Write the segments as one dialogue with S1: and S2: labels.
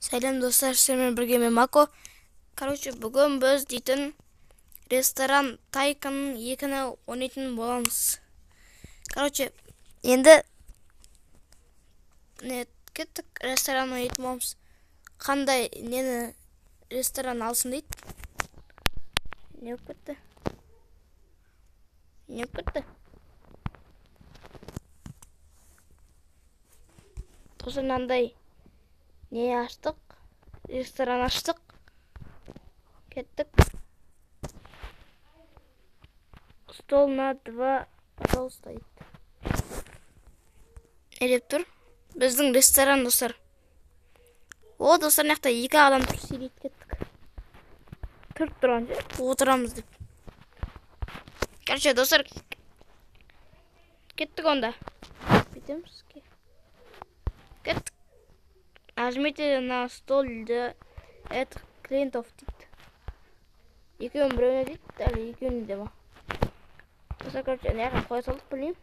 S1: Selam dostlar, sizlerle birge мен Mako. Бүгін біз дейтін ресторан Тайканың 2-ні ойнайтын боламыз. Енді кеттік ресторан ойнайтын боламыз. Қандай нені ресторан алсын дейді. Не болып кетті? Достар, мынандай не аштық? Ресторан аштық. Кеттік. Стол на 2, пожалуйста. Не деп тұр? Біздің ресторан, достар. Достар, мынақта 2 адам тұр, сөйлейді кеттік. Тұрып тұрған же, отырамыз деп. Достар, кеттік онда. Бүйтеміз. Кеттік. Нажмите на стол для этих клиентов дейді. Екеуін біреуіне дейді, әлі екеуіне де ма. Достар, неғын қоя салдық, білмеймін.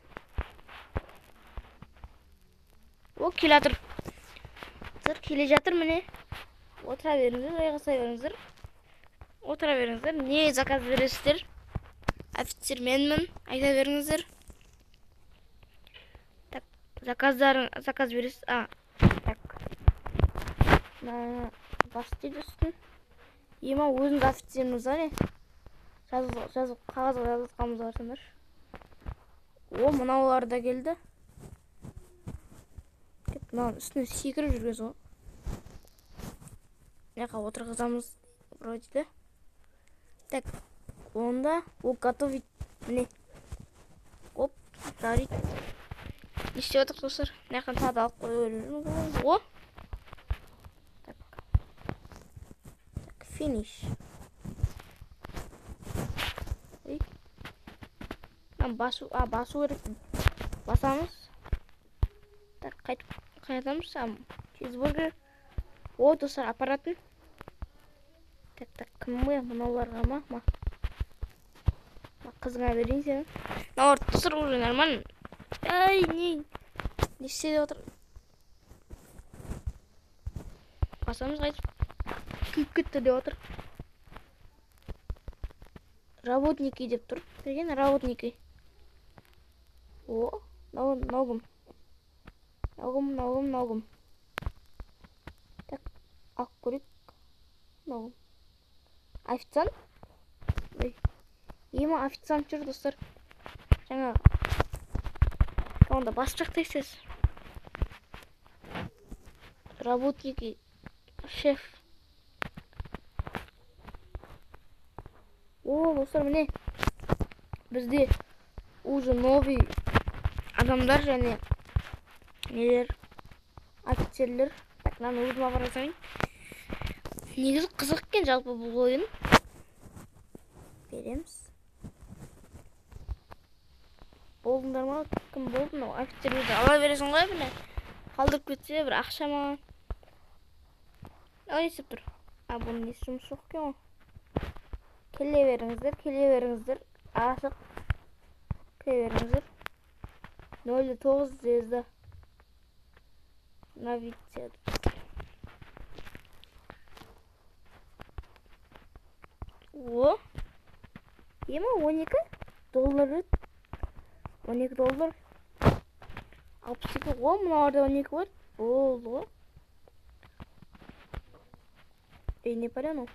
S1: Келе жатыр, міне. Отыра беріңіздер, ойғаса беріңіздер. Отыра беріңіздер. Не заказ бересіздер? Офицер менмін, айта беріңіздер. Заказ бересіз. Так. Бас дейді үстін. Ема өзіңіз офицеріңіз бар, не? Жазып, қағазға жазылғанымыз барсыңдар. Мынаулар да келді. Мынау үстіне секіріп жүргіз ғой. Неқа отырғызамыз вроде да. Так, онда готовить. Міне. Жарить. Не істеп отырық, достар? Неқын тады алып қойып өріп. Так, финиш. Басу керек. Басамыз. Так, қайтамыз. Чизбургер. Достар, аппаратын. Так, кім мұя? Мұнауларға ма? Қызыңа берейін сені. Достар, уже нормально. Не істеді отыр. Басамыз қайтып. Күйіп кетті де отыр. Работники деп тұр. Берген работники. Ногым. Так, ақ көрек. Ногым. Официант? Ема официант жүр, достар. Жаңа. Онда бас жақта есесіз. Работники. Шеф. Достар, міне. Бізде уже новый адамдар және нелер, офицерлер. Так, мынаны өзіме қарасайын. Негізі қызық екен жалпы бұл ойын. Береміз. Болдыңдар ма? Кім болды? Офицерлерді ала бересің ғой, міне. Қалдырып кетсе, бір ақша ма? Не істеп тұр? Бұның несі жұмыс жоқ екен ғой. Келе беріңіздер. Ашық. Келе беріңіздер. 09 звезда. Навиция. Ема $12 еді. $12. 62. Мыналарда 12 бар. Болды ғой. Не парану?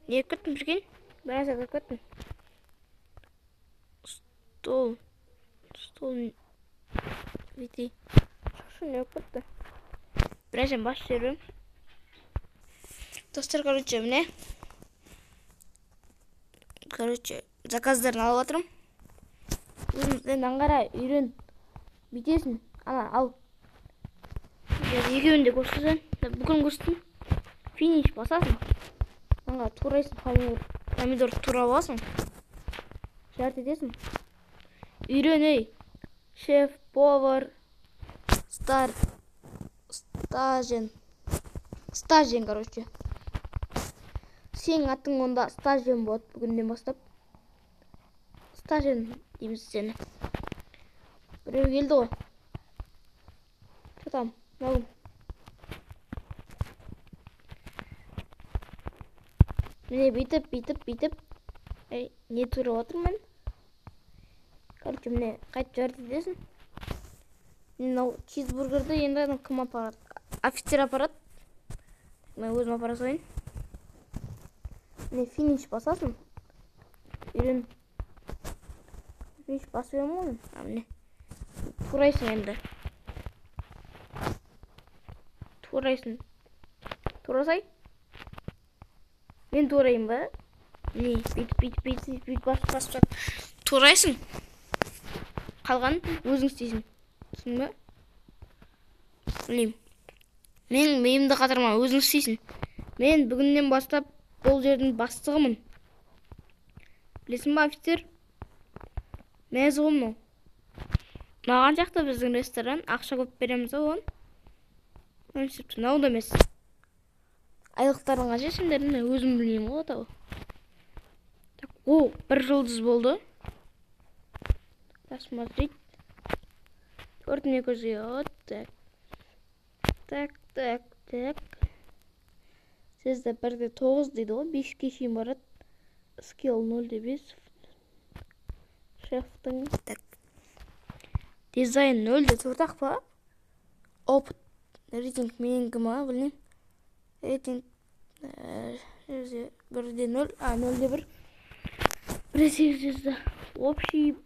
S1: Не көттім жүрген? Біраз ағыр көттім. Стол. Вити. Шошу не көтті. Біразен бас жүрім. Достар, міне. Заказдарын алып атырым. Өзімізден аңғара үйрен. Битесін. Ал. Екеуінде көрсізен. Бүгін көрсізін. Финиш басасың. Аңға турайсың, помидор тура басың. Жарт етесің. Үйрен, шеф, повар, стажен, Сен атын онда стажен болады бүгінден бастап. Стажен дейміз сені. Біреу келді ғой. Что там? Малым. Міне бүйтіп. Не тұрып отырмын? Короче, міне қайтып жарды десін. Мынау чизбургерді енді кім апарады? Офицер апарады. Мен өзім апара салайын. Міне финиш басасың. Үйрен. Финиш басып емін. Міне. Турайсың енді. Турайсың. Турасай. Мен турайым ба? Не, бүйтіп басып. Турайсың. Қалған өзің істейсің. Түсін бе? Білейм. Мен миымды қатырма, өзің істейсің. Мен бүгіннен бастап бұл жердің бастығымын. Білесің ба, офицер? Мәз ғымның. Маған жақта біздің ресторан. Ақша көп береміз оған. Мынау да емес. Айлықтарыңа жесімдерін өзім білейм ғой тау. О, 1 жұлдыз болды. Посмотреть. 4 көзге. Вот так. Так. Сізді 1-9 дейді ғой. 5-ке шейін барады. Скилл 0-5. Шефтің. Так. Дизайн 0-4 па? Опыт. Рейтинг меніңкі ма? Білін. Рейтинг 1-0. 0-1. 1 звезда. Общий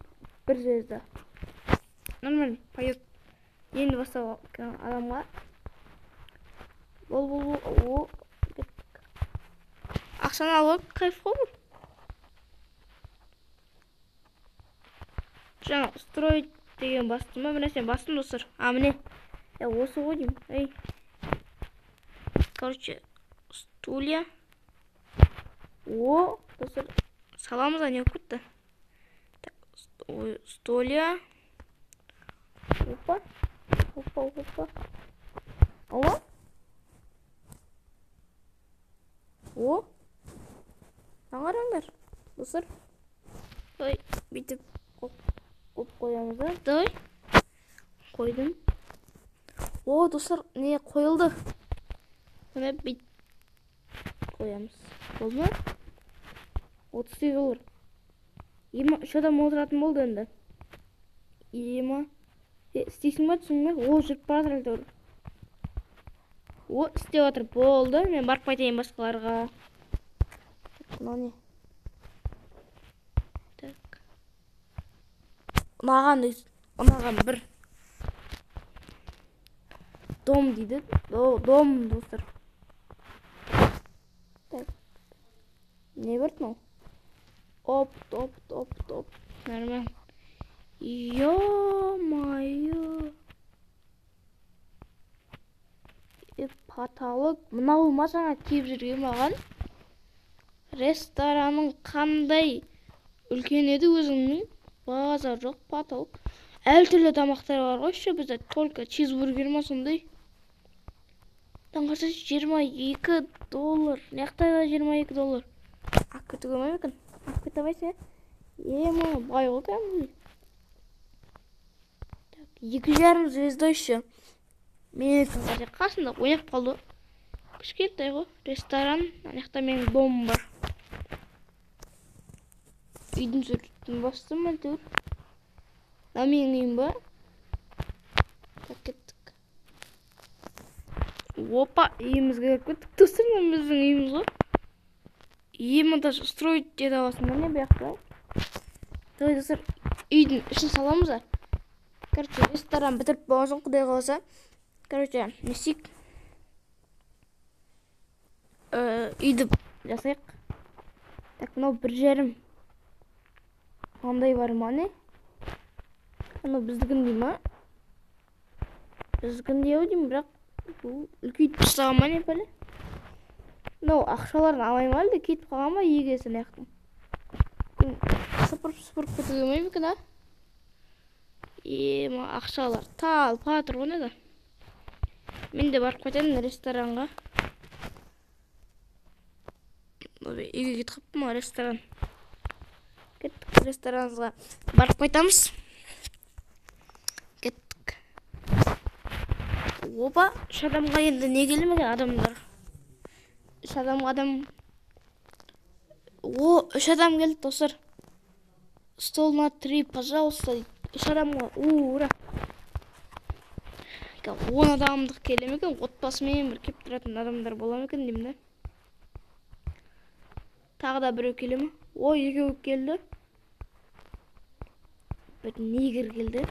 S1: 1 звезда. Нормально. Пойдет. Енді бастау адамға. Бол. Ақшаны алып, кайф қой бұл. Жаңа строить деген бастым ба? Міне сен бастым достар. Міне. Осы ғой деймін. Короче, стулья. Достар. Саламыз, не өкітті. Стулья. Опа. Ала? Аңғараңдар. Достар. Бүйтіп қойамыз да. Қойдым. Достар, не қойылды? Міне бүйтіп қоямыз. Болды ма? 38 доллар. 3 адам отыратын болды енді. Істейсің ба, түсің бе? Жүріп баратыр әлді. Істеп отыр. Болды. Мен барып қайтайын басқаларға. Мынау не? Так. Ұнаған бір. Дом дейді. Дом, достар. Так. Не берді мынау? Оп. Нормально. Ё-моё. Потолок. Мынау ма жаңа киіп жүрген маған? Ресторанның қандай үлкен еді өзіңнің? Базар жоқ, потолок. Әртүрлі тамақтар бар ғой, ше бізде только чизбургер ма сондай? Таңғарса 22 доллар. Неқтайда 22 доллар? Ақы түгімей екен. Ақы табайсы? Бай ол кәмді. 2,5 звезда еще. Мен қасында ойнап қалды. Кішкентай ғой. Ресторан. Анақта менің домым бар. Үйдің сүрттің бастым әйтеуір. Менің үйім ба? Так, кеттік. Опа, үйімізге кеттік. Достырмын біздің үйіміз ғой. Үйімі даже строить деді аласың. Міне бияқта. Давай, достар, үйдің ішін саламыз да. Короче, ресторан бітіріп болған соң құдай қаласа. Короче, несек. Үйді жасайық. Так, мынау 1,5. Қандай бар ма не? Мынау біздігін дей ма? Біздігін деу деймін, бірақ үлкейтіп тастаған ма не пәле? Мынау ақшаларын алайын ма әлде кетіп қалған ба егесін яқтың? Сыпырып кетуге ме екен, а? Ақшалар патыр ғой не да? Мен де барып қайтайын ресторанға. Үйге кетіп қаппын ма ресторан? Кеттік ресторанға барып қайтамыз. Кеттік. Опа, 3 адамға енді не келмеген адамдар? 3 адам О, үш адам келді, достар. Стол на 3, пожалуйста. Үш адамға. Ура. 10 адамдық келе ме екен? Отбасымен бір кеп тұратын адамдар бола ма екен деймін да. Тағы да біреу келе ме? Ой, екеу келді. Bir nigger geldi.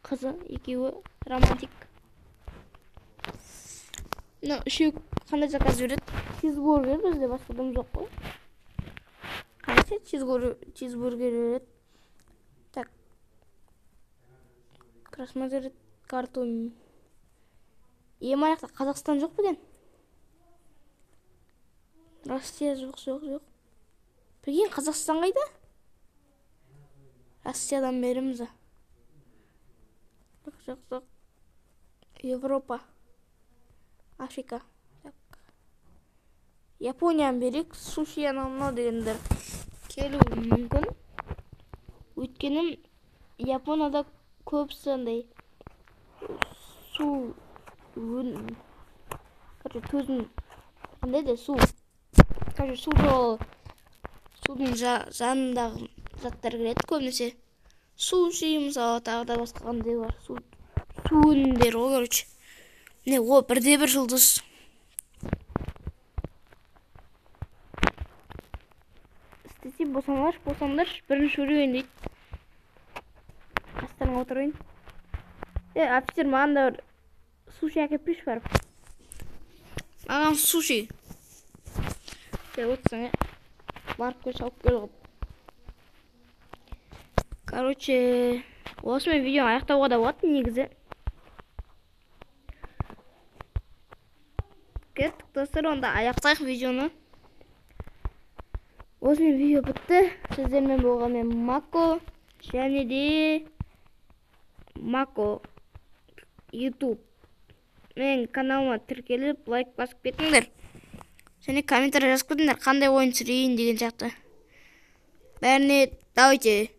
S1: Kızı екеуі романтик. Үшеу қандай заказ береді? Чизбургер, бізде басқа адам жоқ қой. Қанша чизбургер береді? Так. Просмотреть карту. Аяқта Қазақстан жоқ па екен? Россия жоқ. Прикинь, Қазақстан қайда? Россиядан береміз. Жоқ. Европа. Африка. Японияны берек, суши анау дегендер келуі мүмкін. Өйткені Японияда көбісі андай су төзім қандай да су. Судың жанындағы заттар кіреді көбінесе. Суши, мысалы, тағы да басқа қандай бар. Су өнімдері ғой, короче. Не, о, бірде-бір жұлдыз. Істесе болсаңдар, бірінші көрейін дейді. Қастарыңа отырайын. Офицер, маған да бір суши әкеп берші барып. Маған суши. Отырсаң, барып көш алып кел қып. Короче, осымен видео аяқтауға да болады негізі. Кеттік, достар, онда аяқтайық видеоны. Осымен видео бітті. Сіздермен болған мен Мако, және де Мако YouTube. Мен каналыма тіркеліп, лайк басып кетіңдер. Және комментарий жазып кетіңдер, қандай ойын сүрейін деген сияқты. Бәріне давайте.